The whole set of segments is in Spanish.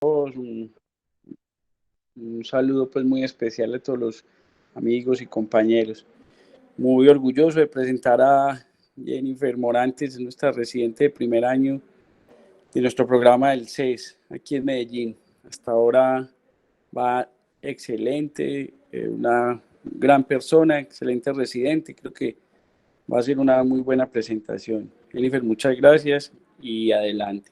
Un, un saludo pues muy especial a todos los amigos y compañeros. Muy orgulloso de presentar a Jennifer Morantes, nuestra residente de primer año de nuestro programa del CES aquí en Medellín. Hasta ahora va excelente, una gran persona, excelente residente. Creo que va a ser una muy buena presentación. Jennifer, muchas gracias y adelante.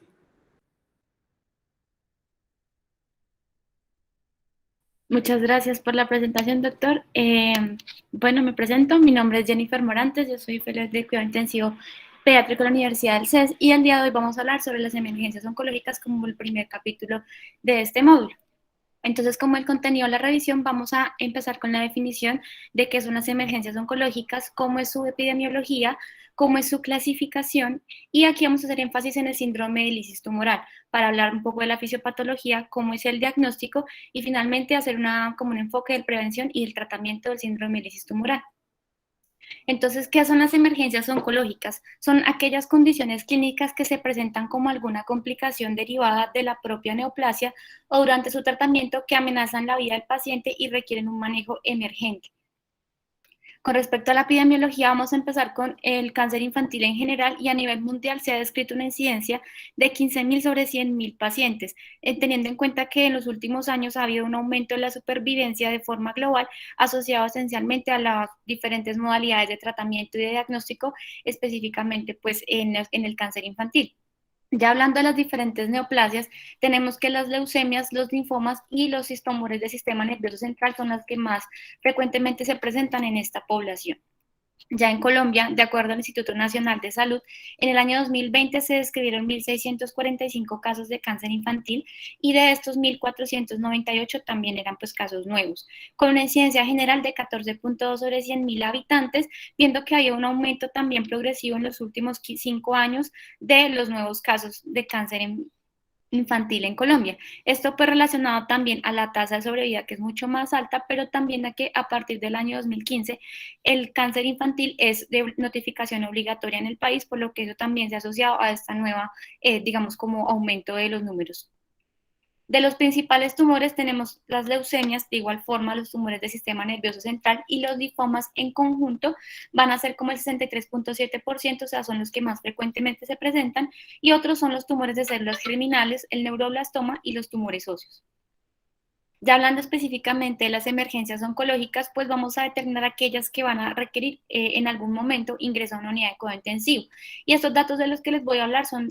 Muchas gracias por la presentación, doctor. Bueno, me presento, mi nombre es Jennifer Morantes, yo soy feliz de cuidado intensivo pediátrico de la Universidad del CES y el día de hoy vamos a hablar sobre las emergencias oncológicas como el primer capítulo de este módulo. Entonces, como el contenido de la revisión, vamos a empezar con la definición de qué son las emergencias oncológicas, cómo es su epidemiología, cómo es su clasificación, y aquí vamos a hacer énfasis en el síndrome de lisis tumoral, para hablar un poco de la fisiopatología, cómo es el diagnóstico, y finalmente hacer como un enfoque de prevención y del tratamiento del síndrome de lisis tumoral. Entonces, ¿qué son las emergencias oncológicas? Son aquellas condiciones clínicas que se presentan como alguna complicación derivada de la propia neoplasia o durante su tratamiento que amenazan la vida del paciente y requieren un manejo emergente. Con respecto a la epidemiología, vamos a empezar con el cáncer infantil en general y a nivel mundial se ha descrito una incidencia de 15.000 sobre 100.000 pacientes, teniendo en cuenta que en los últimos años ha habido un aumento de la supervivencia de forma global asociado esencialmente a las diferentes modalidades de tratamiento y de diagnóstico, específicamente pues en el cáncer infantil. Ya hablando de las diferentes neoplasias, tenemos que las leucemias, los linfomas y los tumores del sistema nervioso central son las que más frecuentemente se presentan en esta población. Ya en Colombia, de acuerdo al Instituto Nacional de Salud, en el año 2020 se describieron 1.645 casos de cáncer infantil y de estos 1.498 también eran pues casos nuevos, con una incidencia general de 14.2 sobre 100.000 habitantes, viendo que había un aumento también progresivo en los últimos 5 años de los nuevos casos de cáncer infantil en Colombia. Esto pues relacionado también a la tasa de sobrevida que es mucho más alta, pero también a que a partir del año 2015 el cáncer infantil es de notificación obligatoria en el país, por lo que eso también se ha asociado a esta nueva, digamos, como aumento de los números. De los principales tumores tenemos las leucemias, de igual forma los tumores del sistema nervioso central y los linfomas en conjunto van a ser como el 63.7%, o sea, son los que más frecuentemente se presentan, y otros son los tumores de células germinales, el neuroblastoma y los tumores óseos. Ya hablando específicamente de las emergencias oncológicas, pues vamos a determinar aquellas que van a requerir en algún momento ingreso a una unidad de cuidado intensivo. Y estos datos de los que les voy a hablar son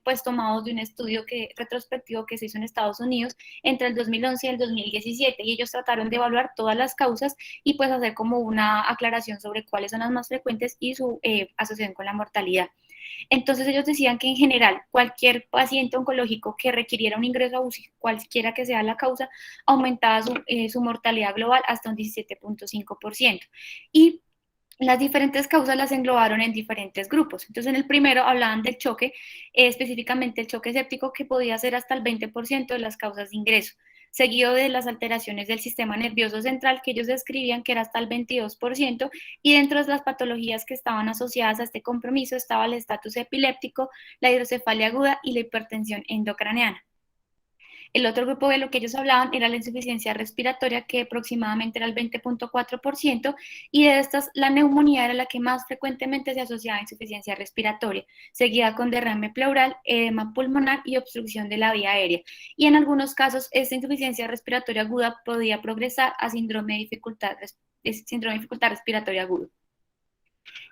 pues tomados de un estudio retrospectivo que se hizo en Estados Unidos entre el 2011 y el 2017, y ellos trataron de evaluar todas las causas y pues hacer como una aclaración sobre cuáles son las más frecuentes y su asociación con la mortalidad. Entonces ellos decían que en general cualquier paciente oncológico que requiriera un ingreso a UCI, cualquiera que sea la causa, aumentaba su mortalidad global hasta un 17.5%. Y las diferentes causas las englobaron en diferentes grupos. Entonces, en el primero hablaban del choque, específicamente el choque séptico, que podía ser hasta el 20% de las causas de ingreso, seguido de las alteraciones del sistema nervioso central, que ellos describían que era hasta el 22%, y dentro de las patologías que estaban asociadas a este compromiso estaba el estatus epiléptico, la hidrocefalia aguda y la hipertensión endocraneana. El otro grupo de lo que ellos hablaban era la insuficiencia respiratoria, que aproximadamente era el 20.4%, y de estas la neumonía era la que más frecuentemente se asociaba a insuficiencia respiratoria, seguida con derrame pleural, edema pulmonar y obstrucción de la vía aérea. Y en algunos casos, esta insuficiencia respiratoria aguda podía progresar a síndrome de dificultad respiratoria aguda.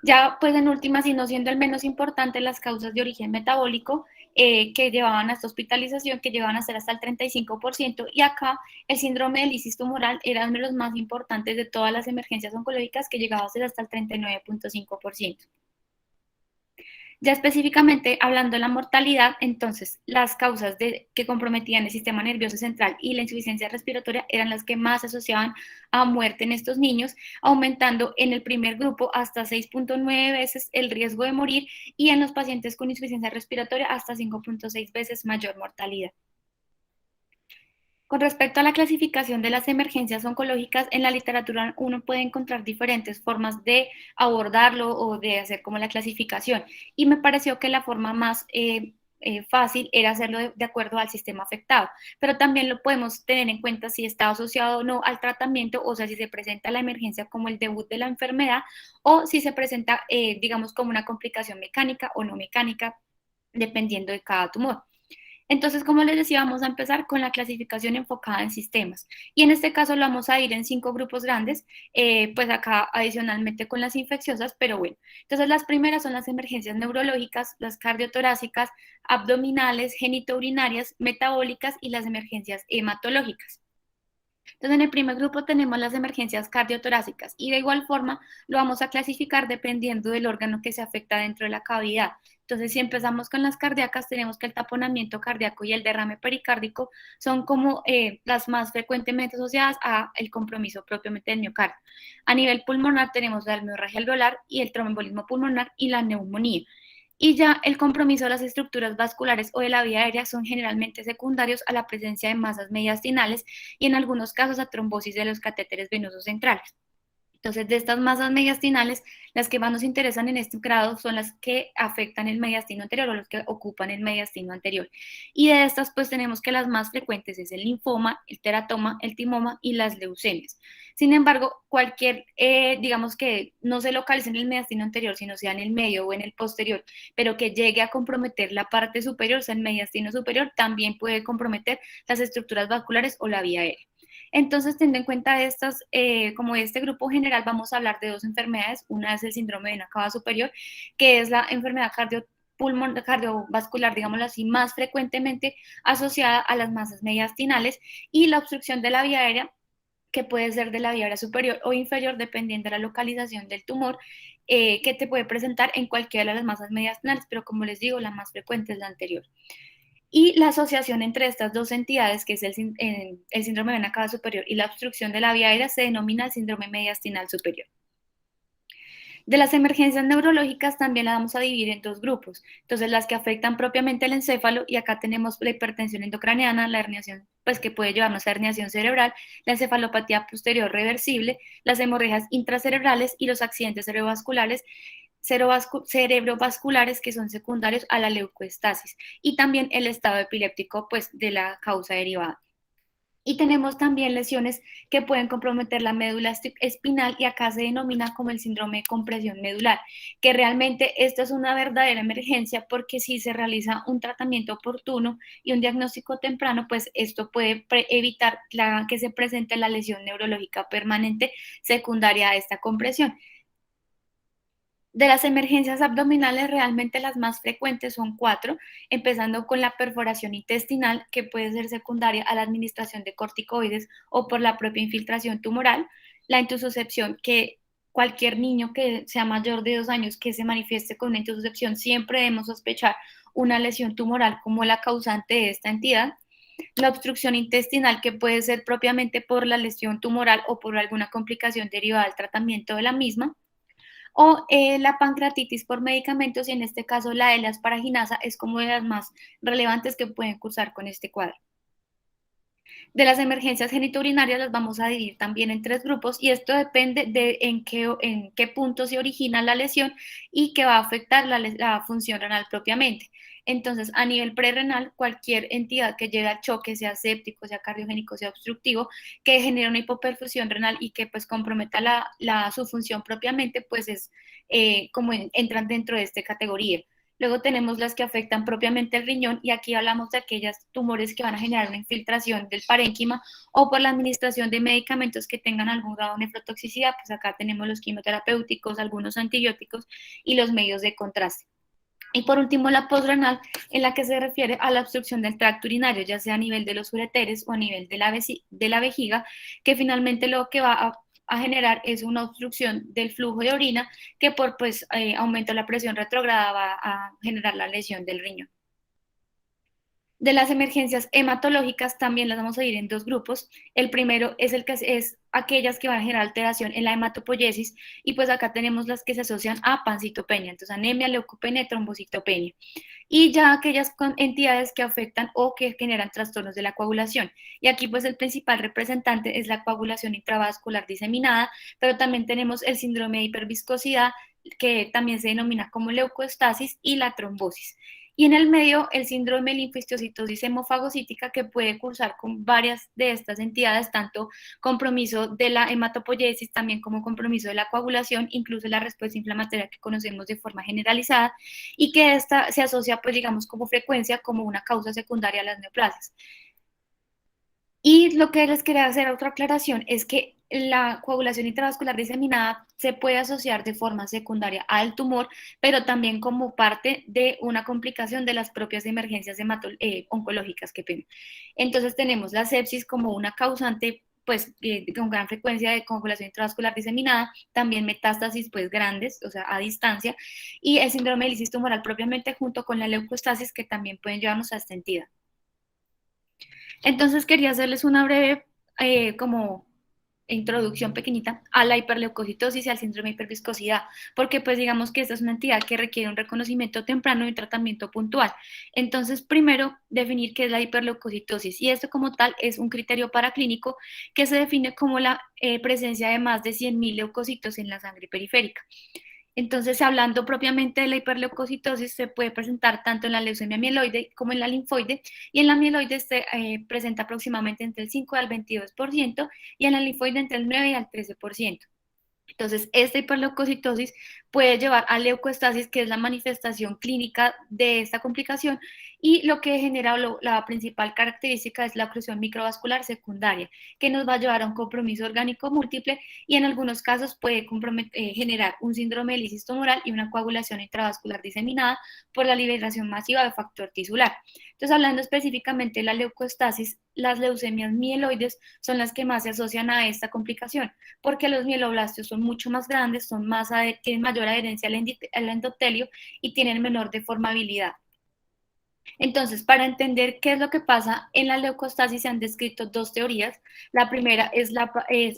Ya, pues en últimas, y no siendo el menos importante, las causas de origen metabólico que llevaban a esta hospitalización, que llevaban a ser hasta el 35%, y acá el síndrome de lisis tumoral era uno de los más importantes de todas las emergencias oncológicas, que llegaba a ser hasta el 39.5%. Ya específicamente hablando de la mortalidad, entonces las causas que comprometían el sistema nervioso central y la insuficiencia respiratoria eran las que más se asociaban a muerte en estos niños, aumentando en el primer grupo hasta 6.9 veces el riesgo de morir, y en los pacientes con insuficiencia respiratoria hasta 5.6 veces mayor mortalidad. Con respecto a la clasificación de las emergencias oncológicas, en la literatura uno puede encontrar diferentes formas de abordarlo o de hacer como la clasificación. Y me pareció que la forma más fácil era hacerlo de acuerdo al sistema afectado, pero también lo podemos tener en cuenta si está asociado o no al tratamiento, o sea, si se presenta la emergencia como el debut de la enfermedad o si se presenta, digamos, como una complicación mecánica o no mecánica, dependiendo de cada tumor. Entonces, como les decía, vamos a empezar con la clasificación enfocada en sistemas. Y en este caso lo vamos a ir en 5 grupos grandes, pues acá adicionalmente con las infecciosas, pero bueno. Entonces, las primeras son las emergencias neurológicas, las cardiotorácicas, abdominales, genitourinarias, metabólicas y las emergencias hematológicas. Entonces, en el primer grupo tenemos las emergencias cardiotorácicas y de igual forma lo vamos a clasificar dependiendo del órgano que se afecta dentro de la cavidad. Entonces, si empezamos con las cardíacas, tenemos que el taponamiento cardíaco y el derrame pericárdico son como las más frecuentemente asociadas a el compromiso propiamente del miocardio. A nivel pulmonar tenemos la hemorragia alveolar y el tromboembolismo pulmonar y la neumonía. Y ya el compromiso de las estructuras vasculares o de la vía aérea son generalmente secundarios a la presencia de masas mediastinales y en algunos casos a trombosis de los catéteres venosos centrales. Entonces, de estas masas mediastinales, las que más nos interesan en este grado son las que afectan el mediastino anterior o los que ocupan el mediastino anterior. Y de estas, pues tenemos que las más frecuentes es el linfoma, el teratoma, el timoma y las leucemias. Sin embargo, cualquier, digamos que no se localice en el mediastino anterior, sino sea en el medio o en el posterior, pero que llegue a comprometer la parte superior, o sea, el mediastino superior, también puede comprometer las estructuras vasculares o la vía aérea. Entonces, teniendo en cuenta estas, como este grupo general, vamos a hablar de 2 enfermedades. Una es el síndrome de vena cava superior, que es la enfermedad cardiovascular, digámoslo así, más frecuentemente asociada a las masas mediastinales, y la obstrucción de la vía aérea, que puede ser de la vía aérea superior o inferior, dependiendo de la localización del tumor, que te puede presentar en cualquiera de las masas mediastinales, pero como les digo, la más frecuente es la anterior. Y la asociación entre estas dos entidades, que es el síndrome de vena cava superior y la obstrucción de la vía aérea, se denomina el síndrome mediastinal superior. De las emergencias neurológicas también las vamos a dividir en 2 grupos. Entonces, las que afectan propiamente el encéfalo, y acá tenemos la hipertensión endocraniana, la herniación, pues que puede llevarnos a herniación cerebral, la encefalopatía posterior reversible, las hemorragias intracerebrales y los accidentes cerebrovasculares que son secundarios a la leucoestasis, y también el estado epiléptico, pues de la causa derivada. Y tenemos también lesiones que pueden comprometer la médula espinal, y acá se denomina como el síndrome de compresión medular, que realmente esto es una verdadera emergencia, porque si se realiza un tratamiento oportuno y un diagnóstico temprano, pues esto puede evitar que se presente la lesión neurológica permanente secundaria a esta compresión. De las emergencias abdominales, realmente las más frecuentes son 4, empezando con la perforación intestinal, que puede ser secundaria a la administración de corticoides o por la propia infiltración tumoral, la intususcepción, que cualquier niño que sea mayor de 2 años que se manifieste con una intususcepción, siempre debemos sospechar una lesión tumoral como la causante de esta entidad, la obstrucción intestinal, que puede ser propiamente por la lesión tumoral o por alguna complicación derivada del tratamiento de la misma, o la pancreatitis por medicamentos, y en este caso la de la asparaginasa es como de las más relevantes que pueden cursar con este cuadro. De las emergencias genitourinarias las vamos a dividir también en 3 grupos, y esto depende de en qué punto se origina la lesión y que va a afectar la función renal propiamente. Entonces, a nivel prerrenal, cualquier entidad que lleve al choque, sea séptico, sea cardiogénico, sea obstructivo, que genere una hipoperfusión renal y que pues comprometa su función propiamente, pues es como entran dentro de esta categoría. Luego tenemos las que afectan propiamente el riñón, y aquí hablamos de aquellos tumores que van a generar una infiltración del parénquima o por la administración de medicamentos que tengan algún grado de nefrotoxicidad. Pues acá tenemos los quimioterapéuticos, algunos antibióticos y los medios de contraste. Y por último, la posrenal, en la que se refiere a la obstrucción del tracto urinario, ya sea a nivel de los ureteres o a nivel de la vejiga, que finalmente lo que va a generar es una obstrucción del flujo de orina, que por pues aumento de la presión retrógrada va a generar la lesión del riñón. De las emergencias hematológicas también las vamos a ir en 2 grupos. El primero es el que es aquellas que van a generar alteración en la hematopoiesis, y pues acá tenemos las que se asocian a pancitopenia, entonces anemia, leucopenia y trombocitopenia. Y ya aquellas entidades que afectan o que generan trastornos de la coagulación. Y aquí pues el principal representante es la coagulación intravascular diseminada, pero también tenemos el síndrome de hiperviscosidad, que también se denomina como leucoestasis, y la trombosis. Y en el medio, el síndrome de linfostiosis hemofagocítica, que puede cursar con varias de estas entidades, tanto compromiso de la hematopoiesis, también como compromiso de la coagulación, incluso la respuesta inflamatoria que conocemos de forma generalizada, y que esta se asocia, pues digamos, como frecuencia, como una causa secundaria a las neoplasias. Y lo que les quería hacer otra aclaración es que la coagulación intravascular diseminada se puede asociar de forma secundaria al tumor, pero también como parte de una complicación de las propias emergencias oncológicas que pena. Entonces tenemos la sepsis como una causante pues con gran frecuencia de coagulación intravascular diseminada, también metástasis pues grandes, o sea, a distancia, y el síndrome de lisis tumoral propiamente junto con la leucostasis que también pueden llevarnos a esta entidad. Entonces quería hacerles una breve como introducción pequeñita a la hiperleucocitosis y al síndrome de hiperviscosidad, porque pues digamos que esta es una entidad que requiere un reconocimiento temprano y un tratamiento puntual. Entonces, primero, definir qué es la hiperleucocitosis, y esto como tal es un criterio paraclínico que se define como la presencia de más de 100.000 leucocitos en la sangre periférica. Entonces, hablando propiamente de la hiperleucocitosis, se puede presentar tanto en la leucemia mieloide como en la linfoide, y en la mieloide se presenta aproximadamente entre el 5 al 22%, y en la linfoide entre el 9 y al 13%. Entonces, esta hiperleucocitosis puede llevar a leucoestasis, que es la manifestación clínica de esta complicación, y lo que genera la principal característica es la oclusión microvascular secundaria, que nos va a llevar a un compromiso orgánico múltiple y en algunos casos puede generar un síndrome de lisis tumoral y una coagulación intravascular diseminada por la liberación masiva de factor tisular. Entonces, hablando específicamente de la leucoestasis, las leucemias mieloides son las que más se asocian a esta complicación, porque los mieloblastos son mucho más grandes, tienen mayor adherencia al endotelio y tienen menor deformabilidad. Entonces, para entender qué es lo que pasa en la leucostasis, se han descrito dos teorías. La primera es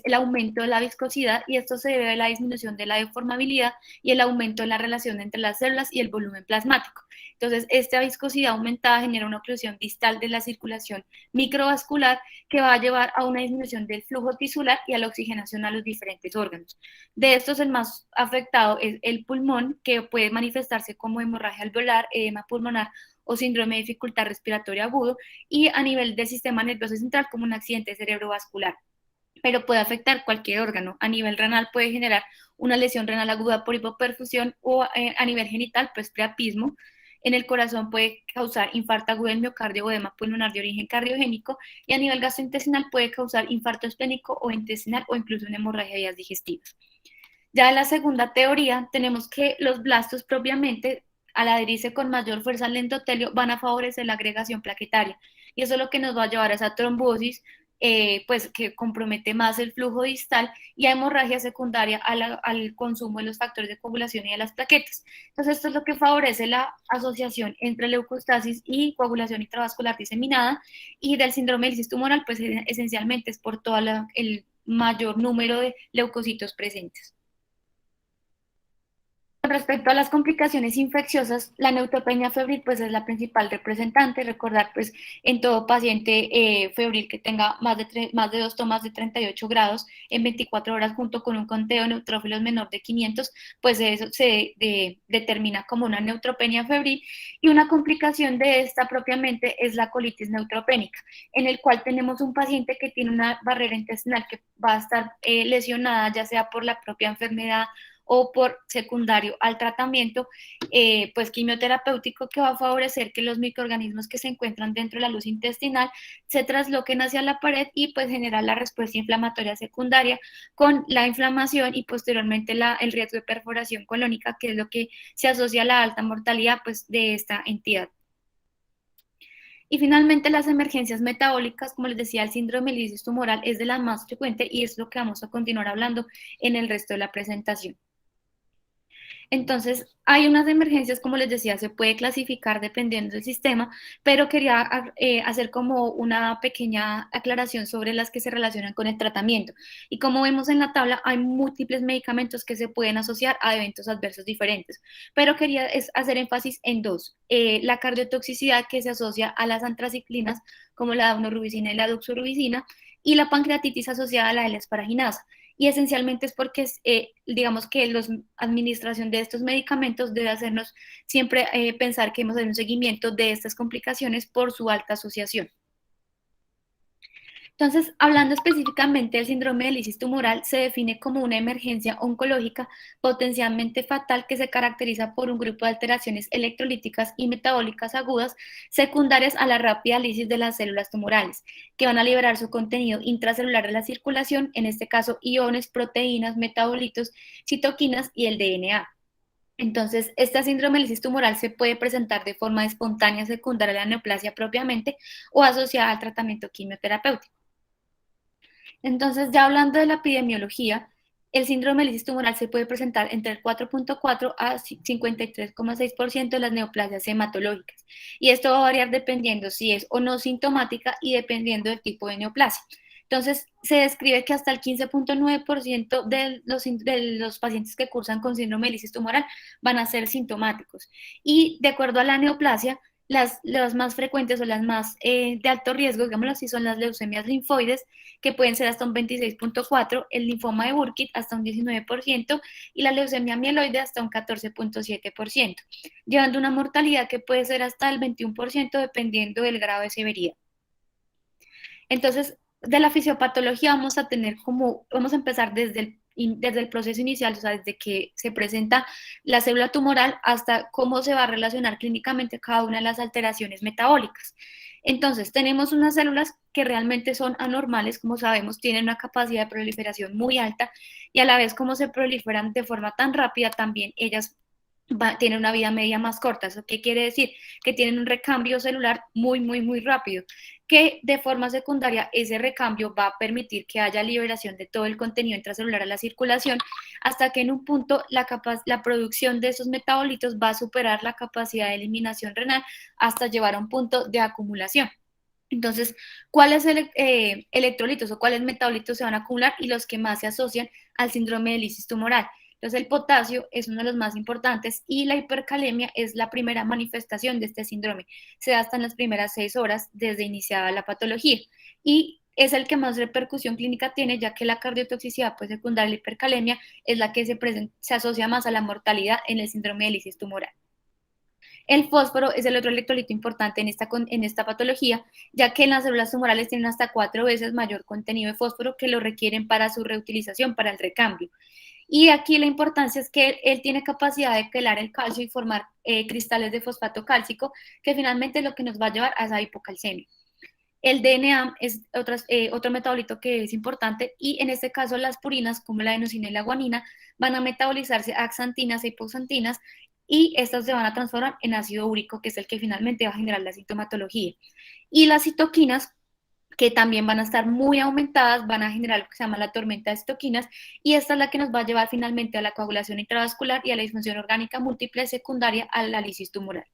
el aumento de la viscosidad, y esto se debe a la disminución de la deformabilidad y el aumento de la relación entre las células y el volumen plasmático. Entonces, esta viscosidad aumentada genera una oclusión distal de la circulación microvascular, que va a llevar a una disminución del flujo tisular y a la oxigenación a los diferentes órganos. De estos, el más afectado es el pulmón, que puede manifestarse como hemorragia alveolar, edema pulmonar o síndrome de dificultad respiratoria agudo, y a nivel del sistema nervioso central como un accidente cerebrovascular. Pero puede afectar cualquier órgano. A nivel renal puede generar una lesión renal aguda por hipoperfusión, o a nivel genital, pues priapismo. En el corazón puede causar infarto agudo del miocardio o edema pulmonar de origen cardiogénico, y a nivel gastrointestinal puede causar infarto esplénico o intestinal o incluso una hemorragia de vías digestivas. Ya en la segunda teoría tenemos que los blastos propiamente, al adherirse con mayor fuerza al endotelio, van a favorecer la agregación plaquetaria, y eso es lo que nos va a llevar a esa trombosis, pues que compromete más el flujo distal, y a hemorragia secundaria al consumo de los factores de coagulación y de las plaquetas. Entonces, esto es lo que favorece la asociación entre leucostasis y coagulación intravascular diseminada, y del síndrome del lisis tumoral, pues esencialmente es por todo el mayor número de leucocitos presentes. Respecto a las complicaciones infecciosas, la neutropenia febril pues es la principal representante. Recordar pues en todo paciente febril que tenga más de 2 tomas de 38 grados en 24 horas junto con un conteo de neutrófilos menor de 500, pues eso se determina como una neutropenia febril. Y una complicación de esta propiamente es la colitis neutropénica, en el cual tenemos un paciente que tiene una barrera intestinal que va a estar lesionada, ya sea por la propia enfermedad o por secundario al tratamiento pues quimioterapéutico, que va a favorecer que los microorganismos que se encuentran dentro de la luz intestinal se trasloquen hacia la pared y pues generar la respuesta inflamatoria secundaria con la inflamación y posteriormente el riesgo de perforación colónica, que es lo que se asocia a la alta mortalidad pues de esta entidad. Y finalmente, las emergencias metabólicas, como les decía, el síndrome de lisis tumoral es de las más frecuentes, y es lo que vamos a continuar hablando en el resto de la presentación. Entonces, hay unas emergencias, como les decía, se puede clasificar dependiendo del sistema, pero quería hacer como una pequeña aclaración sobre las que se relacionan con el tratamiento. Y como vemos en la tabla, hay múltiples medicamentos que se pueden asociar a eventos adversos diferentes, pero quería hacer énfasis en dos. La cardiotoxicidad, que se asocia a las antraciclinas, como la daunorubicina y la doxorubicina, y la pancreatitis asociada a la L-esparaginasa. y esencialmente es porque digamos que la administración de estos medicamentos debe hacernos siempre pensar que hemos de un seguimiento de estas complicaciones por su alta asociación. Entonces, hablando específicamente del síndrome de lisis tumoral, se define como una emergencia oncológica potencialmente fatal que se caracteriza por un grupo de alteraciones electrolíticas y metabólicas agudas secundarias a la rápida lisis de las células tumorales, que van a liberar su contenido intracelular de la circulación, en este caso iones, proteínas, metabolitos, citoquinas y el DNA. Entonces, esta síndrome de lisis tumoral se puede presentar de forma espontánea secundaria a la neoplasia propiamente o asociada al tratamiento quimioterapéutico. Entonces, ya hablando de la epidemiología, el síndrome de lisis tumoral se puede presentar entre el 4.4 a 53,6% de las neoplasias hematológicas. Y esto va a variar dependiendo si es o no sintomática y dependiendo del tipo de neoplasia. Entonces, se describe que hasta el 15.9% de los pacientes que cursan con síndrome de lisis tumoral van a ser sintomáticos. Y de acuerdo a la neoplasia, las más frecuentes o las más de alto riesgo, digámoslo así, son las leucemias linfoides, que pueden ser hasta un 26.4%, el linfoma de Burkitt hasta un 19% y la leucemia mieloide hasta un 14.7%, llevando una mortalidad que puede ser hasta el 21% dependiendo del grado de severidad. Entonces, de la fisiopatología vamos a empezar desde el proceso inicial, o sea, desde que se presenta la célula tumoral hasta cómo se va a relacionar clínicamente cada una de las alteraciones metabólicas. Entonces, tenemos unas células que realmente son anormales, como sabemos, tienen una capacidad de proliferación muy alta y a la vez como se proliferan de forma tan rápida, también ellas tienen una vida media más corta. ¿Eso qué quiere decir? Que tienen un recambio celular muy, muy, muy rápido, que de forma secundaria ese recambio va a permitir que haya liberación de todo el contenido intracelular a la circulación, hasta que en un punto la producción de esos metabolitos va a superar la capacidad de eliminación renal hasta llevar a un punto de acumulación. Entonces, ¿cuáles electrolitos o cuáles metabolitos se van a acumular y los que más se asocian al síndrome de lisis tumoral? Entonces, el potasio es uno de los más importantes y la hipercalemia es la primera manifestación de este síndrome. Se da hasta en las primeras 6 horas desde iniciada la patología y es el que más repercusión clínica tiene, ya que la cardiotoxicidad pues, secundaria a la hipercalemia es la que se asocia más a la mortalidad en el síndrome de lisis tumoral. El fósforo es el otro electrolito importante en esta patología, ya que las células tumorales tienen hasta 4 veces mayor contenido de fósforo que lo requieren para su reutilización, para el recambio. Y aquí la importancia es que él tiene capacidad de quelar el calcio y formar cristales de fosfato cálcico, que finalmente es lo que nos va a llevar a esa hipocalcemia. El DNA es otro metabolito que es importante y en este caso las purinas, como la adenosina y la guanina, van a metabolizarse a xantinas e hipoxantinas y estas se van a transformar en ácido úrico, que es el que finalmente va a generar la sintomatología. Y las citoquinas, que también van a estar muy aumentadas, van a generar lo que se llama la tormenta de citoquinas, y esta es la que nos va a llevar finalmente a la coagulación intravascular y a la disfunción orgánica múltiple secundaria a la lisis tumoral.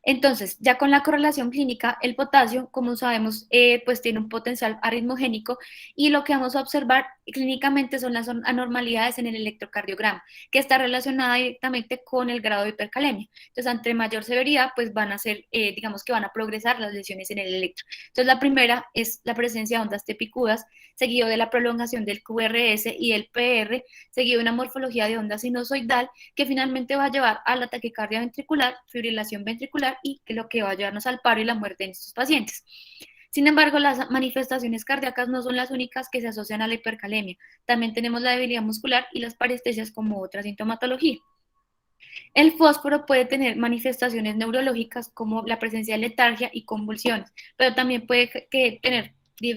Entonces, ya con la correlación clínica, el potasio, como sabemos, pues tiene un potencial arritmogénico y lo que vamos a observar clínicamente son las anormalidades en el electrocardiograma, que está relacionada directamente con el grado de hipercalemia. Entonces, ante mayor severidad, pues van a ser, digamos que van a progresar las lesiones en el electro. Entonces, la primera es la presencia de ondas tepicudas, seguido de la prolongación del QRS y del PR, seguido de una morfología de onda sinusoidal, que finalmente va a llevar a la taquicardia ventricular, fibrilación ventricular y que lo que va a llevarnos al paro y la muerte en estos pacientes. Sin embargo, las manifestaciones cardíacas no son las únicas que se asocian a la hipercalemia. También tenemos la debilidad muscular y las parestesias como otra sintomatología. El fósforo puede tener manifestaciones neurológicas como la presencia de letargia y convulsiones, pero también puede tener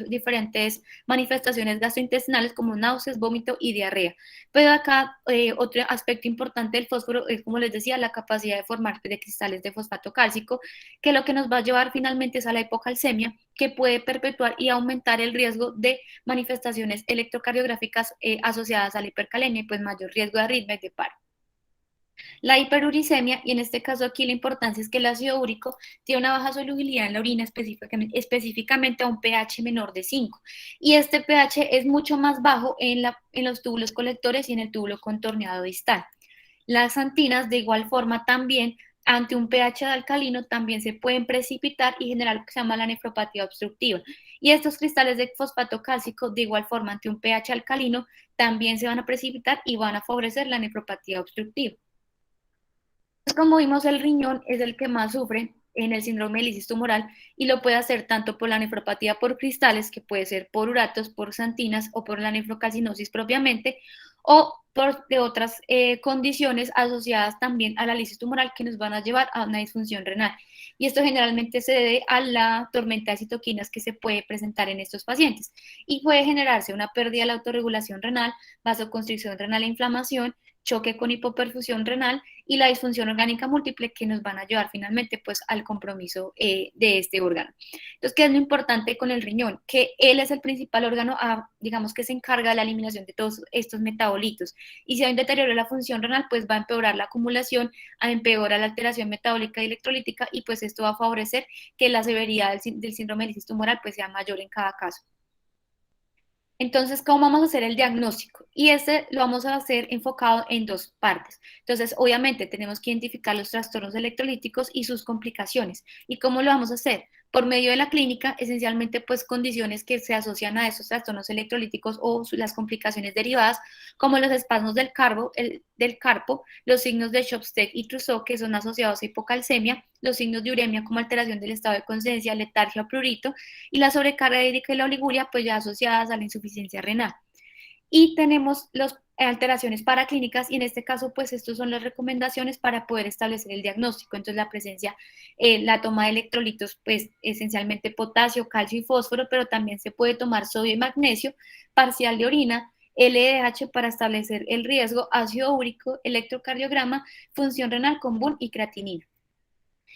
diferentes manifestaciones gastrointestinales como náuseas, vómito y diarrea. Pero acá otro aspecto importante del fósforo es, como les decía, la capacidad de formar de cristales de fosfato cálcico, que lo que nos va a llevar finalmente es a la hipocalcemia, que puede perpetuar y aumentar el riesgo de manifestaciones electrocardiográficas asociadas a la hipercalemia y pues mayor riesgo de arritmia y de paro. La hiperuricemia, y en este caso aquí la importancia es que el ácido úrico tiene una baja solubilidad en la orina, específicamente a un pH menor de 5. Y este pH es mucho más bajo en los túbulos colectores y en el túbulo contorneado distal. Las xantinas, de igual forma, también ante un pH de alcalino también se pueden precipitar y generar lo que se llama la nefropatía obstructiva. Y estos cristales de fosfato cálcico, de igual forma, ante un pH alcalino, también se van a precipitar y van a favorecer la nefropatía obstructiva. Como vimos, el riñón es el que más sufre en el síndrome de lisis tumoral y lo puede hacer tanto por la nefropatía por cristales, que puede ser por uratos, por xantinas o por la nefrocalcinosis propiamente, o por de otras condiciones asociadas también a la lisis tumoral que nos van a llevar a una disfunción renal. Y esto generalmente se debe a la tormenta de citoquinas que se puede presentar en estos pacientes. Y puede generarse una pérdida de la autorregulación renal, vasoconstricción renal e inflamación, choque con hipoperfusión renal y la disfunción orgánica múltiple que nos van a llevar finalmente pues al compromiso de este órgano. Entonces, ¿qué es lo importante con el riñón? Que él es el principal órgano, digamos, que se encarga de la eliminación de todos estos metabolitos. Y si hay un deterioro de la función renal, pues va a empeorar la acumulación, a empeorar la alteración metabólica y electrolítica y pues esto va a favorecer que la severidad del síndrome de lisis tumoral pues sea mayor en cada caso. Entonces, ¿cómo vamos a hacer el diagnóstico? Y este lo vamos a hacer enfocado en dos partes. Entonces, obviamente tenemos que identificar los trastornos electrolíticos y sus complicaciones. ¿Y cómo lo vamos a hacer? Por medio de la clínica, esencialmente pues condiciones que se asocian a esos trastornos electrolíticos o las complicaciones derivadas, como los espasmos del carpo, los signos de Chopstead y Trousseau, que son asociados a hipocalcemia, los signos de uremia como alteración del estado de conciencia, letargia o prurito, y la sobrecarga hídrica y la oliguria, pues ya asociadas a la insuficiencia renal. Y tenemos las alteraciones paraclínicas y en este caso pues estos son las recomendaciones para poder establecer el diagnóstico. Entonces la presencia, la toma de electrolitos pues esencialmente potasio, calcio y fósforo, pero también se puede tomar sodio y magnesio, parcial de orina, LDH para establecer el riesgo, ácido úrico, electrocardiograma, función renal común y creatinina.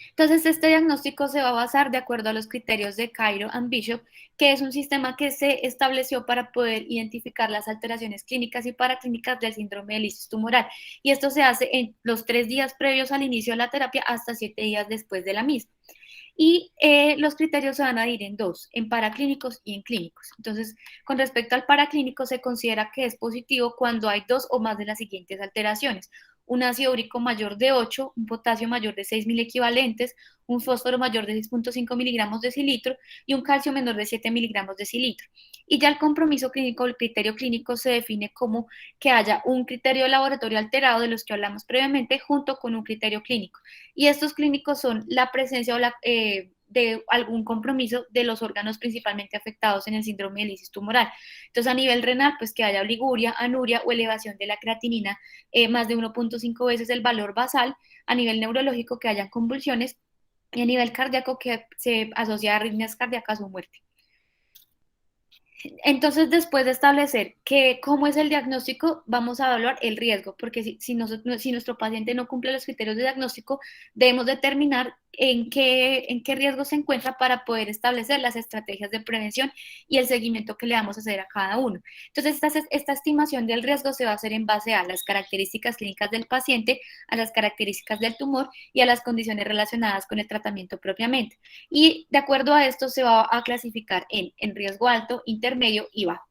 Entonces, este diagnóstico se va a basar de acuerdo a los criterios de Cairo and Bishop, que es un sistema que se estableció para poder identificar las alteraciones clínicas y paraclínicas del síndrome de lisis tumoral. Y esto se hace en los 3 días previos al inicio de la terapia hasta 7 días después de la misma. Y los criterios se van a dividir en dos, en paraclínicos y en clínicos. Entonces, con respecto al paraclínico, se considera que es positivo cuando hay 2 o más de las siguientes alteraciones: un ácido úrico mayor de 8, un potasio mayor de 6.000 equivalentes, un fósforo mayor de 6.5 miligramos de cilitro y un calcio menor de 7 miligramos de cilitro. Y ya el compromiso clínico, el criterio clínico se define como que haya un criterio de laboratorio alterado de los que hablamos previamente junto con un criterio clínico. Y estos clínicos son la presencia o de algún compromiso de los órganos principalmente afectados en el síndrome de lisis tumoral. Entonces, a nivel renal, pues que haya oliguria, anuria o elevación de la creatinina más de 1.5 veces el valor basal. A nivel neurológico, que hayan convulsiones. Y a nivel cardíaco, que se asocia a arritmias cardíacas o muerte. Entonces, después de establecer cómo es el diagnóstico, vamos a evaluar el riesgo, porque si nuestro paciente no cumple los criterios de diagnóstico, debemos determinar en qué riesgo se encuentra para poder establecer las estrategias de prevención y el seguimiento que le vamos a hacer a cada uno. Entonces, esta estimación del riesgo se va a hacer en base a las características clínicas del paciente, a las características del tumor y a las condiciones relacionadas con el tratamiento propiamente. Y de acuerdo a esto se va a clasificar en riesgo alto, intermedio y bajo.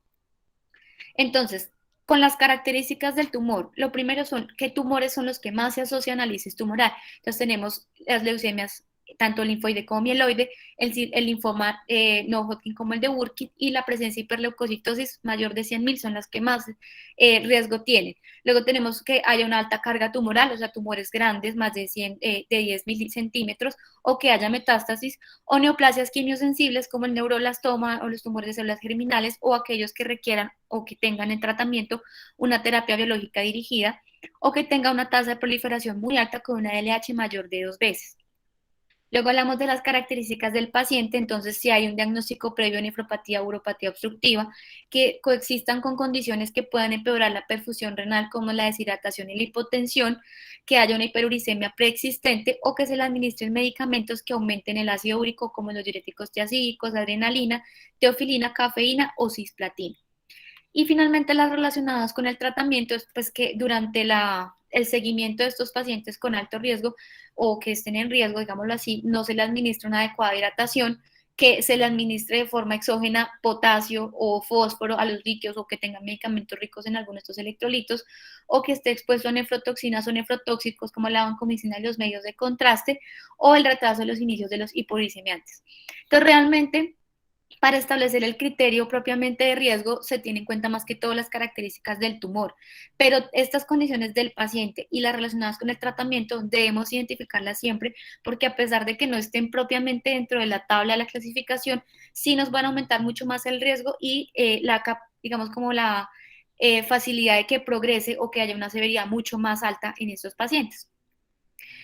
Entonces, con las características del tumor, lo primero son qué tumores son los que más se asocian a lisis tumoral. Entonces tenemos las leucemias, tanto el linfoide como mieloide, el linfoma no Hodgkin como el de Burkitt, y la presencia de hiperleucocitosis mayor de 100.000 son las que más riesgo tienen. Luego tenemos que haya una alta carga tumoral, o sea, tumores grandes, más de 10.000 centímetros, o que haya metástasis, o neoplasias quimiosensibles como el neuroblastoma o los tumores de células germinales, o aquellos que requieran o que tengan en tratamiento una terapia biológica dirigida, o que tenga una tasa de proliferación muy alta con una LH mayor de 2 veces. Luego hablamos de las características del paciente. Entonces, si hay un diagnóstico previo de nefropatía o uropatía obstructiva, que coexistan con condiciones que puedan empeorar la perfusión renal, como la deshidratación y la hipotensión, que haya una hiperuricemia preexistente o que se le administren medicamentos que aumenten el ácido úrico, como los diuréticos tiazídicos, adrenalina, teofilina, cafeína o cisplatina. Y finalmente las relacionadas con el tratamiento es pues que durante el seguimiento de estos pacientes con alto riesgo o que estén en riesgo, digámoslo así, no se les administra una adecuada hidratación, que se le administre de forma exógena potasio o fósforo a los líquidos, o que tengan medicamentos ricos en algunos de estos electrolitos, o que esté expuesto a nefrotoxinas o nefrotóxicos como la vancomicina y los medios de contraste, o el retraso de los inicios de los hipoglicemiantes. Entonces, realmente, para establecer el criterio propiamente de riesgo, se tiene en cuenta más que todo las características del tumor, pero estas condiciones del paciente y las relacionadas con el tratamiento debemos identificarlas siempre, porque a pesar de que no estén propiamente dentro de la tabla de la clasificación, sí nos van a aumentar mucho más el riesgo y digamos como la facilidad de que progrese o que haya una severidad mucho más alta en estos pacientes.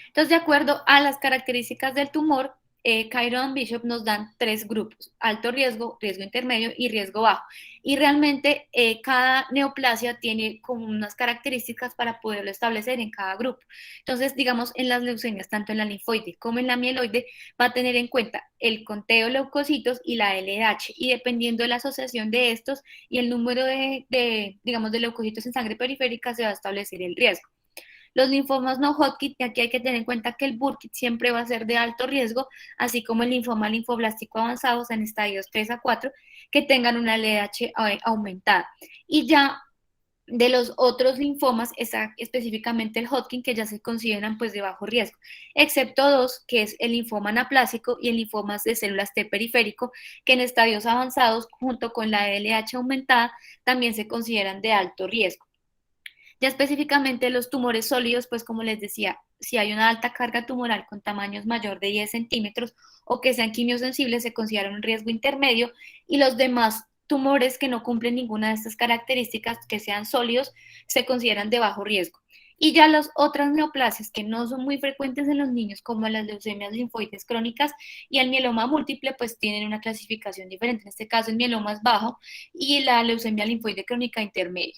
Entonces, de acuerdo a las características del tumor, Cairo y Bishop nos dan 3 grupos: alto riesgo, riesgo intermedio y riesgo bajo. Y realmente cada neoplasia tiene como unas características para poderlo establecer en cada grupo. Entonces, digamos, en las leucemias, tanto en la linfoide como en la mieloide, va a tener en cuenta el conteo de leucocitos y la LDH. Y dependiendo de la asociación de estos y el número digamos, de leucocitos en sangre periférica, se va a establecer el riesgo. Los linfomas no Hodgkin, y aquí hay que tener en cuenta que el Burkitt siempre va a ser de alto riesgo, así como el linfoma linfoblástico avanzado, en estadios 3 a 4, que tengan una LDH aumentada. Y ya de los otros linfomas está específicamente el Hodgkin, que ya se consideran pues de bajo riesgo, excepto 2, que es el linfoma anaplásico y el linfoma de células T periférico, que en estadios avanzados, junto con la LDH aumentada, también se consideran de alto riesgo. Ya específicamente los tumores sólidos, pues como les decía, si hay una alta carga tumoral con tamaños mayor de 10 centímetros o que sean quimiosensibles, se considera un riesgo intermedio, y los demás tumores que no cumplen ninguna de estas características, que sean sólidos, se consideran de bajo riesgo. Y ya las otras neoplasias que no son muy frecuentes en los niños, como las leucemias linfoides crónicas y el mieloma múltiple, pues tienen una clasificación diferente. En este caso el mieloma es bajo y la leucemia linfoide crónica intermedio.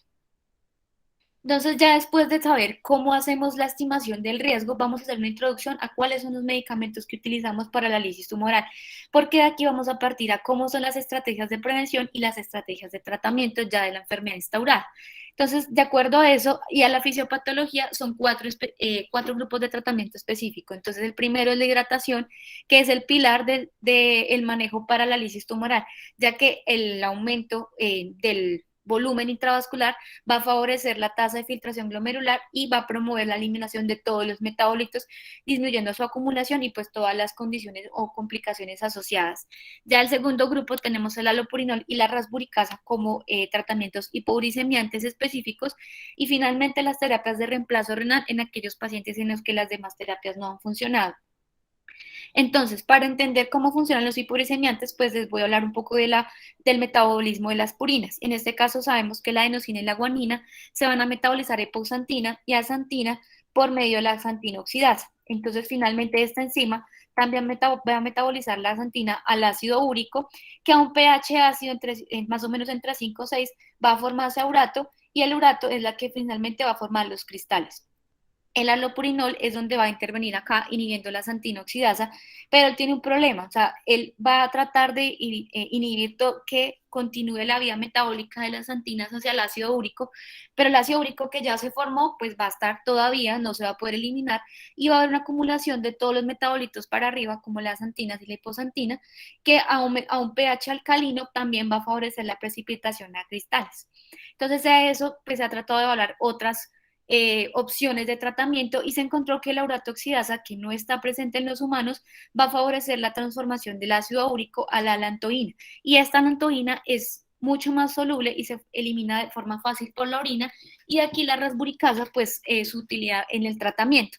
Entonces, ya después de saber cómo hacemos la estimación del riesgo, vamos a hacer una introducción a cuáles son los medicamentos que utilizamos para la lisis tumoral, porque de aquí vamos a partir a cómo son las estrategias de prevención y las estrategias de tratamiento ya de la enfermedad instaurada. Entonces, de acuerdo a eso y a la fisiopatología, son 4 grupos de tratamiento específico. Entonces, el primero es la hidratación, que es el pilar del manejo para la lisis tumoral, ya que el aumento del volumen intravascular va a favorecer la tasa de filtración glomerular y va a promover la eliminación de todos los metabolitos, disminuyendo su acumulación y pues todas las condiciones o complicaciones asociadas. Ya el segundo grupo tenemos el alopurinol y la rasburicasa como tratamientos hipoglicemiantes específicos, y finalmente las terapias de reemplazo renal en aquellos pacientes en los que las demás terapias no han funcionado. Entonces, para entender cómo funcionan los hipoglicemiantes, pues les voy a hablar un poco del metabolismo de las purinas. En este caso sabemos que la adenosina y la guanina se van a metabolizar epoxantina y asantina por medio de la xantina oxidasa. Entonces, finalmente esta enzima también va a metabolizar la xantina al ácido úrico, que a un pH ácido más o menos entre 5 o 6 va a formarse a urato, y el urato es la que finalmente va a formar los cristales. El alopurinol es donde va a intervenir acá inhibiendo la xantina oxidasa, pero él tiene un problema. O sea, él va a tratar de inhibir que continúe la vía metabólica de las xantinas hacia el ácido úrico, pero el ácido úrico que ya se formó, pues va a estar todavía, no se va a poder eliminar, y va a haber una acumulación de todos los metabolitos para arriba, como las xantinas y la hipoxantina, que a un pH alcalino también va a favorecer la precipitación a cristales. Entonces, a eso, pues se ha tratado de evaluar otras opciones de tratamiento, y se encontró que la uratoxidasa, que no está presente en los humanos, va a favorecer la transformación del ácido úrico a la alantoína, y esta alantoína es mucho más soluble y se elimina de forma fácil por la orina, y aquí la rasburicasa pues su utilidad en el tratamiento.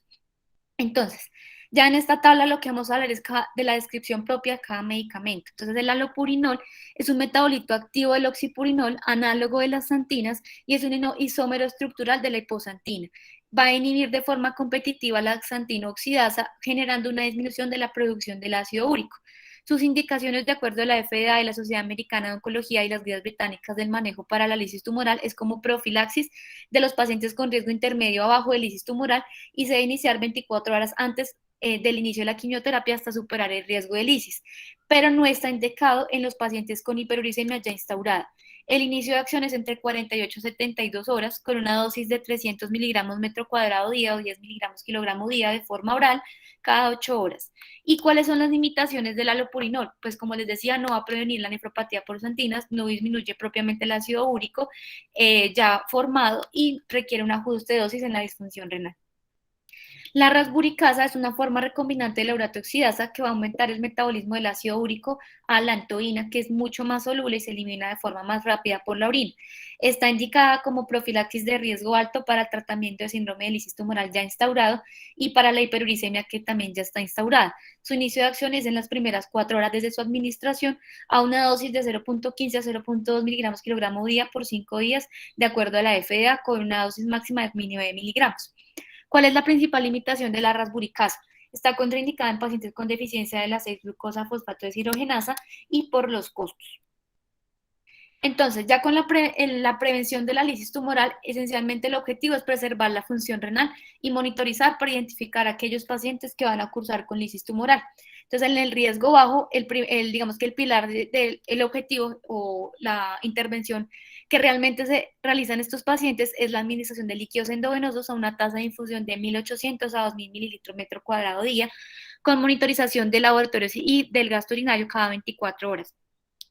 Entonces, ya en esta tabla lo que vamos a hablar es de la descripción propia de cada medicamento. Entonces, el alopurinol es un metabolito activo del oxipurinol, análogo de las xantinas, y es un isómero estructural de la hipoxantina. Va a inhibir de forma competitiva la xantina oxidasa, generando una disminución de la producción del ácido úrico. Sus indicaciones, de acuerdo a la FDA y la Sociedad Americana de Oncología y las guías británicas del manejo para la lisis tumoral, es como profilaxis de los pacientes con riesgo intermedio a bajo de lisis tumoral, y se debe iniciar 24 horas antes del inicio de la quimioterapia hasta superar el riesgo de lisis, pero no está indicado en los pacientes con hiperuricemia ya instaurada. El inicio de acción es entre 48 y 72 horas con una dosis de 300 miligramos metro cuadrado día o 10 miligramos kilogramo día de forma oral cada 8 horas. ¿Y cuáles son las limitaciones del alopurinol? Pues como les decía, no va a prevenir la nefropatía por xantinas, no disminuye propiamente el ácido úrico ya formado y requiere un ajuste de dosis en la disfunción renal. La rasburicasa es una forma recombinante de la uratoxidasa que va a aumentar el metabolismo del ácido úrico a la antoína, que es mucho más soluble y se elimina de forma más rápida por la orina. Está indicada como profilaxis de riesgo alto para el tratamiento de síndrome de lisis tumoral ya instaurado y para la hiperuricemia que también ya está instaurada. Su inicio de acción es en las primeras 4 horas desde su administración a una dosis de 0.15 a 0.2 miligramos kilogramo día por 5 días, de acuerdo a la FDA, con una dosis máxima de 9 miligramos. ¿Cuál es la principal limitación de la rasburicasa? Está contraindicada en pacientes con deficiencia de la 6-glucosa-fosfato deshidrogenasa y por los costos. Entonces, ya con la prevención de la lisis tumoral, esencialmente el objetivo es preservar la función renal y monitorizar para identificar a aquellos pacientes que van a cursar con lisis tumoral. Entonces, en el riesgo bajo, digamos que el pilar del objetivo o la intervención que realmente se realiza en estos pacientes es la administración de líquidos endovenosos a una tasa de infusión de 1.800 a 2.000 mililitros metro cuadrado día, con monitorización de laboratorios y del gasto urinario cada 24 horas,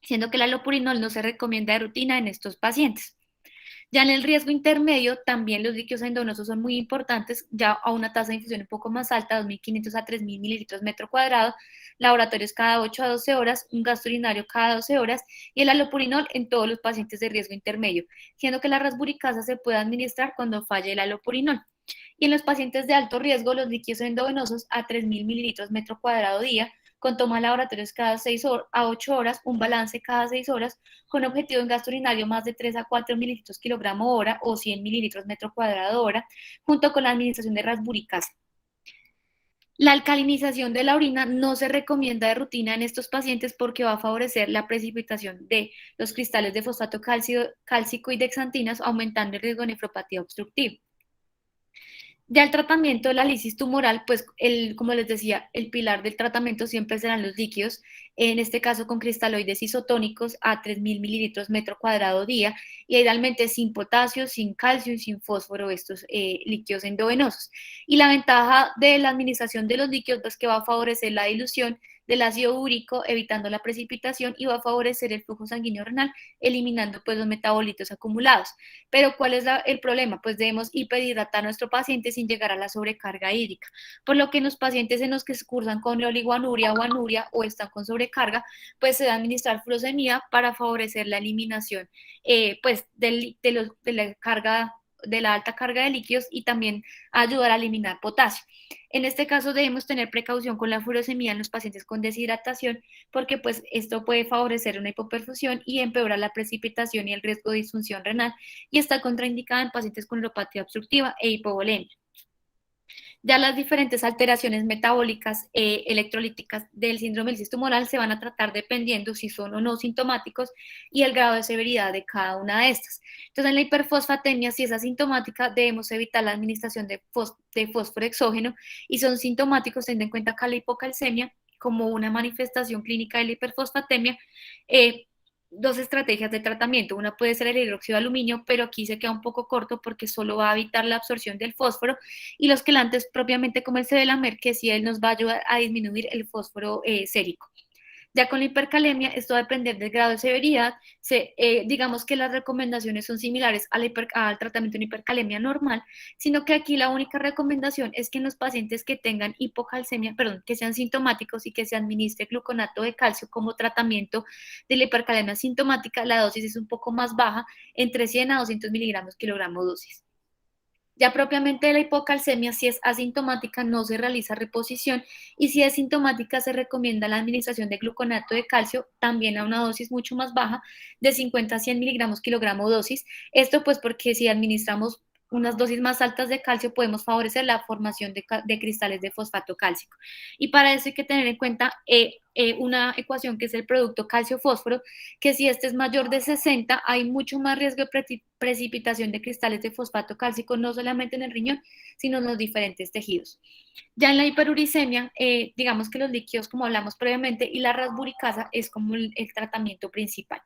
siendo que el alopurinol no se recomienda de rutina en estos pacientes. Ya en el riesgo intermedio, también los líquidos endovenosos son muy importantes, ya a una tasa de infusión un poco más alta, 2.500 a 3.000 mililitros metro cuadrado, laboratorios cada 8 a 12 horas, un gasto urinario cada 12 horas y el alopurinol en todos los pacientes de riesgo intermedio, siendo que la rasburicasa se puede administrar cuando falle el alopurinol. Y en los pacientes de alto riesgo, los líquidos endovenosos a 3.000 mililitros metro cuadrado día, con toma de laboratorios cada 6 a 8 horas, un balance cada 6 horas, con objetivo en gasto urinario más de 3 a 4 mililitros kilogramo hora o 100 mililitros metro cuadrado hora, junto con la administración de rasburicasa. La alcalinización de la orina no se recomienda de rutina en estos pacientes porque va a favorecer la precipitación de los cristales de fosfato cálcico y de xantinas, aumentando el riesgo de nefropatía obstructiva. Ya el tratamiento de la lisis tumoral, pues como les decía, el pilar del tratamiento siempre serán los líquidos, en este caso con cristaloides isotónicos a 3.000 mililitros metro cuadrado día, y idealmente sin potasio, sin calcio y sin fósforo, estos líquidos endovenosos. Y la ventaja de la administración de los líquidos es que va a favorecer la dilución del ácido úrico, evitando la precipitación y va a favorecer el flujo sanguíneo renal, eliminando pues los metabolitos acumulados. Pero ¿cuál es el problema? Pues debemos hiperhidratar a nuestro paciente sin llegar a la sobrecarga hídrica, por lo que en los pacientes en los que cursan con oligoanuria o anuria o están con sobrecarga, pues se da administrar furosemida para favorecer la eliminación pues de la carga, de la alta carga de líquidos y también ayudar a eliminar potasio. En este caso debemos tener precaución con la furosemida en los pacientes con deshidratación porque pues esto puede favorecer una hipoperfusión y empeorar la precipitación y el riesgo de disfunción renal y está contraindicada en pacientes con neuropatía obstructiva e hipovolemia. Ya las diferentes alteraciones metabólicas electrolíticas del síndrome del cisto tumoral se van a tratar dependiendo si son o no sintomáticos y el grado de severidad de cada una de estas. Entonces, en la hiperfosfatemia, si es asintomática, debemos evitar la administración de fósforo exógeno y son sintomáticos teniendo en cuenta que la hipocalcemia como una manifestación clínica de la hiperfosfatemia, dos estrategias de tratamiento. Una puede ser el hidróxido de aluminio, pero aquí se queda un poco corto porque solo va a evitar la absorción del fósforo y los quelantes propiamente como el sevelamer, que sí él nos va a ayudar a disminuir el fósforo sérico. Ya con la hipercalemia, esto va a depender del grado de severidad. Digamos que las recomendaciones son similares al tratamiento de hipercalemia normal, sino que aquí la única recomendación es que en los pacientes que tengan hipocalcemia, perdón, que sean sintomáticos y que se administre gluconato de calcio como tratamiento de la hipercalemia sintomática, la dosis es un poco más baja, entre 100 a 200 miligramos kilogramo dosis. Ya propiamente de la hipocalcemia, si es asintomática, no se realiza reposición y si es sintomática, se recomienda la administración de gluconato de calcio, también a una dosis mucho más baja, de 50 a 100 miligramos kilogramo dosis. Esto pues porque si administramos unas dosis más altas de calcio, podemos favorecer la formación de cristales de fosfato cálcico. Y para eso hay que tener en cuenta una ecuación que es el producto calcio-fósforo, que si este es mayor de 60, hay mucho más riesgo de precipitación de cristales de fosfato cálcico, no solamente en el riñón, sino en los diferentes tejidos. Ya en la hiperuricemia, digamos que los líquidos, como hablamos previamente, y la rasburicasa es como el tratamiento principal.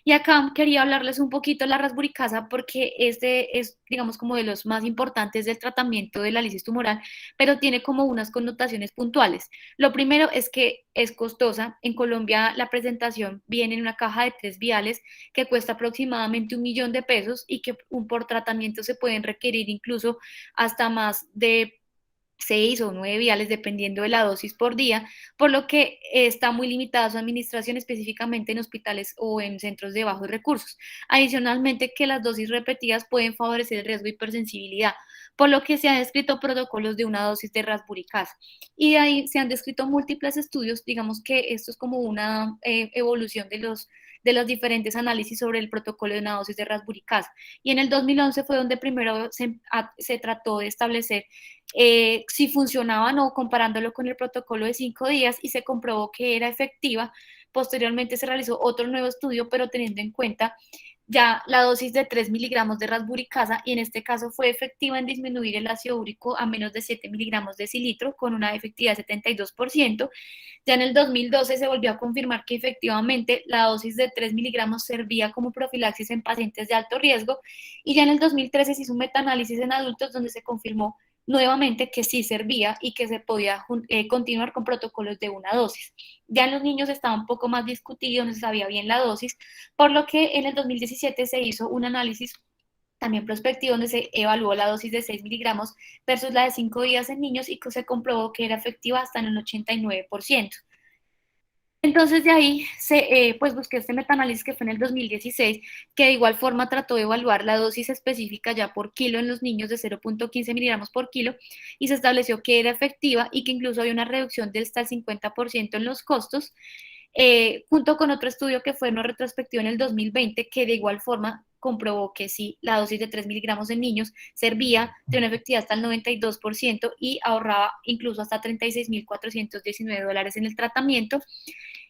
Y acá quería hablarles un poquito de la rasburicasa porque este es, digamos, como de los más importantes del tratamiento de la lisis tumoral, pero tiene como unas connotaciones puntuales. Lo primero es que es costosa. En Colombia la presentación viene en una caja de 3 viales que cuesta aproximadamente 1 millón de pesos y que por tratamiento se pueden requerir incluso hasta más de 6 o 9 viales dependiendo de la dosis por día, por lo que está muy limitada su administración específicamente en hospitales o en centros de bajos recursos. Adicionalmente, que las dosis repetidas pueden favorecer el riesgo de hipersensibilidad, por lo que se han descrito protocolos de una dosis de rasburicasa. Y de ahí se han descrito múltiples estudios, digamos que esto es como una evolución de los diferentes análisis sobre el protocolo de una dosis de rasburicasa. Y en el 2011 fue donde primero se trató de establecer si funcionaba o no, comparándolo con el protocolo de 5 días y se comprobó que era efectiva. Posteriormente se realizó otro nuevo estudio, pero teniendo en cuenta ya la dosis de 3 miligramos de rasburicasa y en este caso fue efectiva en disminuir el ácido úrico a menos de 7 miligramos de cilitro con una efectividad de 72%. Ya en el 2012 se volvió a confirmar que efectivamente la dosis de 3 miligramos servía como profilaxis en pacientes de alto riesgo y ya en el 2013 se hizo un metaanálisis en adultos donde se confirmó nuevamente que sí servía y que se podía continuar con protocolos de una dosis. Ya en los niños estaba un poco más discutido, no se sabía bien la dosis, por lo que en el 2017 se hizo un análisis también prospectivo donde se evaluó la dosis de 6 miligramos versus la de 5 días en niños y que se comprobó que era efectiva hasta en un 89%. Entonces de ahí pues busqué este metaanálisis que fue en el 2016, que de igual forma trató de evaluar la dosis específica ya por kilo en los niños de 0.15 miligramos por kilo y se estableció que era efectiva y que incluso había una reducción del hasta el 50% en los costos, junto con otro estudio que fue no retrospectivo en el 2020, que de igual forma comprobó que sí, la dosis de 3 miligramos en niños servía de una efectividad hasta el 92% y ahorraba incluso hasta $36,419 en el tratamiento.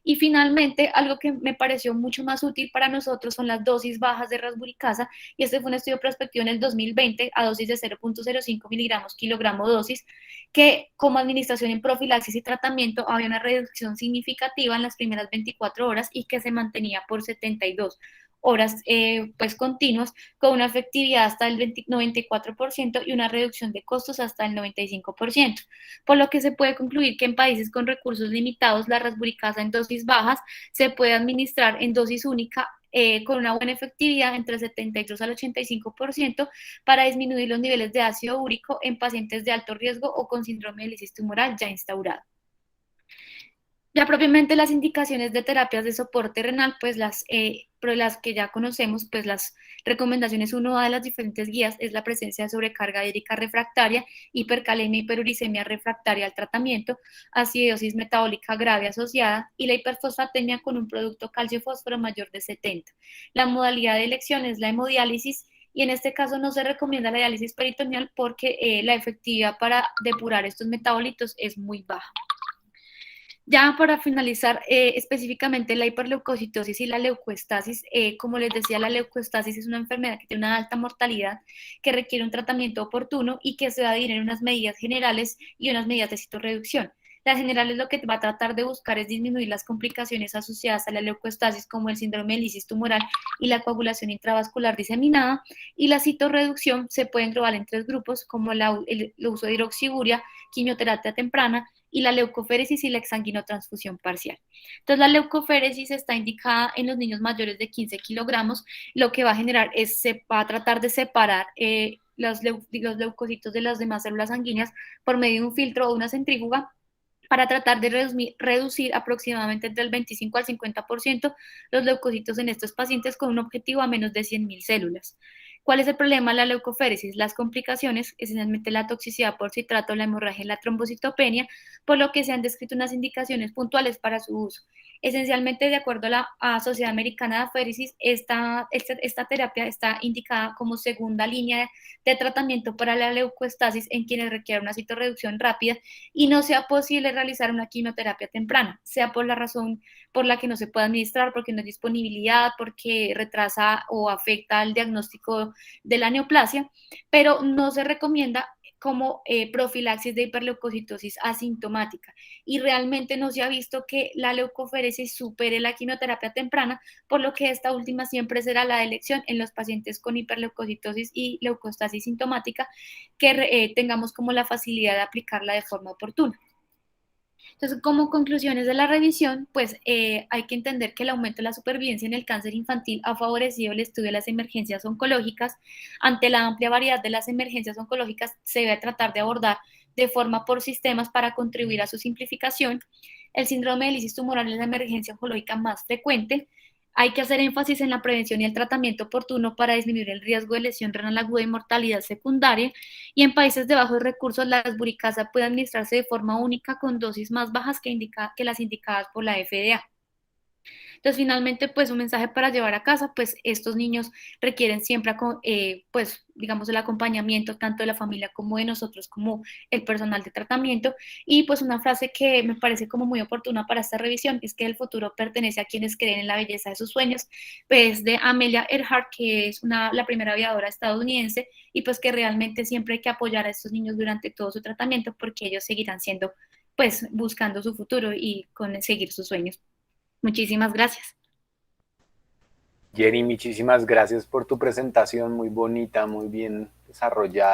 Y finalmente, algo que me pareció mucho más útil para nosotros son las dosis bajas de rasburicasa, y este fue un estudio prospectivo en el 2020 a dosis de 0.05 miligramos kilogramo dosis, que como administración en profilaxis y tratamiento había una reducción significativa en las primeras 24 horas y que se mantenía por 72 horas pues continuos, con una efectividad hasta el 94% y una reducción de costos hasta el 95%, por lo que se puede concluir que en países con recursos limitados la rasburicasa en dosis bajas se puede administrar en dosis única con una buena efectividad entre el 72 al 85% para disminuir los niveles de ácido úrico en pacientes de alto riesgo o con síndrome de lisis tumoral ya instaurado. Ya propiamente las indicaciones de terapias de soporte renal, pues las que ya conocemos, pues las recomendaciones, una de las diferentes guías es la presencia de sobrecarga hídrica refractaria, hipercalemia, hiperuricemia refractaria al tratamiento, acidosis metabólica grave asociada y la hiperfosfatemia con un producto calcio-fósforo mayor de 70. La modalidad de elección es la hemodiálisis y en este caso no se recomienda la diálisis peritoneal porque la efectividad para depurar estos metabolitos es muy baja. Ya para finalizar, específicamente la hiperleucocitosis y la leucoestasis, como les decía, la leucoestasis es una enfermedad que tiene una alta mortalidad, que requiere un tratamiento oportuno y que se va a dividir en unas medidas generales y unas medidas de citorreducción. Las generales lo que va a tratar de buscar es disminuir las complicaciones asociadas a la leucoestasis como el síndrome de lisis tumoral y la coagulación intravascular diseminada, y la citorreducción se puede englobar en 3 grupos como el uso de hidroxiburia, quimioterapia temprana y la leucoféresis y la exsanguinotransfusión parcial. Entonces, la leucoféresis está indicada en los niños mayores de 15 kilogramos. Lo que va a generar es, se va a tratar de separar los leucocitos de las demás células sanguíneas por medio de un filtro o una centrífuga para tratar de reducir aproximadamente entre el 25 al 50% los leucocitos en estos pacientes con un objetivo a menos de 100.000 células. ¿Cuál es el problema de la leucoféresis? Las complicaciones, esencialmente la toxicidad por citrato, la hemorragia y la trombocitopenia, por lo que se han descrito unas indicaciones puntuales para su uso. Esencialmente, de acuerdo a la Sociedad Americana de Aféresis, esta terapia está indicada como segunda línea de tratamiento para la leucoestasis en quienes requieren una citorreducción rápida y no sea posible realizar una quimioterapia temprana, sea por la razón por la que no se puede administrar, porque no hay disponibilidad, porque retrasa o afecta el diagnóstico de la neoplasia, pero no se recomienda como profilaxis de hiperleucocitosis asintomática. Y realmente no se ha visto que la leucoferesis supere la quimioterapia temprana, por lo que esta última siempre será la elección en los pacientes con hiperleucocitosis y leucostasis sintomática, que tengamos como la facilidad de aplicarla de forma oportuna. Entonces, como conclusiones de la revisión, pues hay que entender que el aumento de la supervivencia en el cáncer infantil ha favorecido el estudio de las emergencias oncológicas. Ante la amplia variedad de las emergencias oncológicas, se debe tratar de abordar de forma por sistemas para contribuir a su simplificación. El síndrome de lisis tumoral es la emergencia oncológica más frecuente. Hay que hacer énfasis en la prevención y el tratamiento oportuno para disminuir el riesgo de lesión renal aguda y mortalidad secundaria. Y en países de bajos recursos, la esburicasa puede administrarse de forma única con dosis más bajas que las indicadas por la FDA. Entonces, finalmente, pues un mensaje para llevar a casa, pues estos niños requieren siempre, pues, digamos, el acompañamiento tanto de la familia como de nosotros, como el personal de tratamiento. Y pues una frase que me parece como muy oportuna para esta revisión es que el futuro pertenece a quienes creen en la belleza de sus sueños, pues de Amelia Earhart, que es la primera aviadora estadounidense, y pues que realmente siempre hay que apoyar a estos niños durante todo su tratamiento porque ellos seguirán siendo, pues, buscando su futuro y conseguir sus sueños. Muchísimas gracias. Jenny, muchísimas gracias por tu presentación, muy bonita, muy bien desarrollada.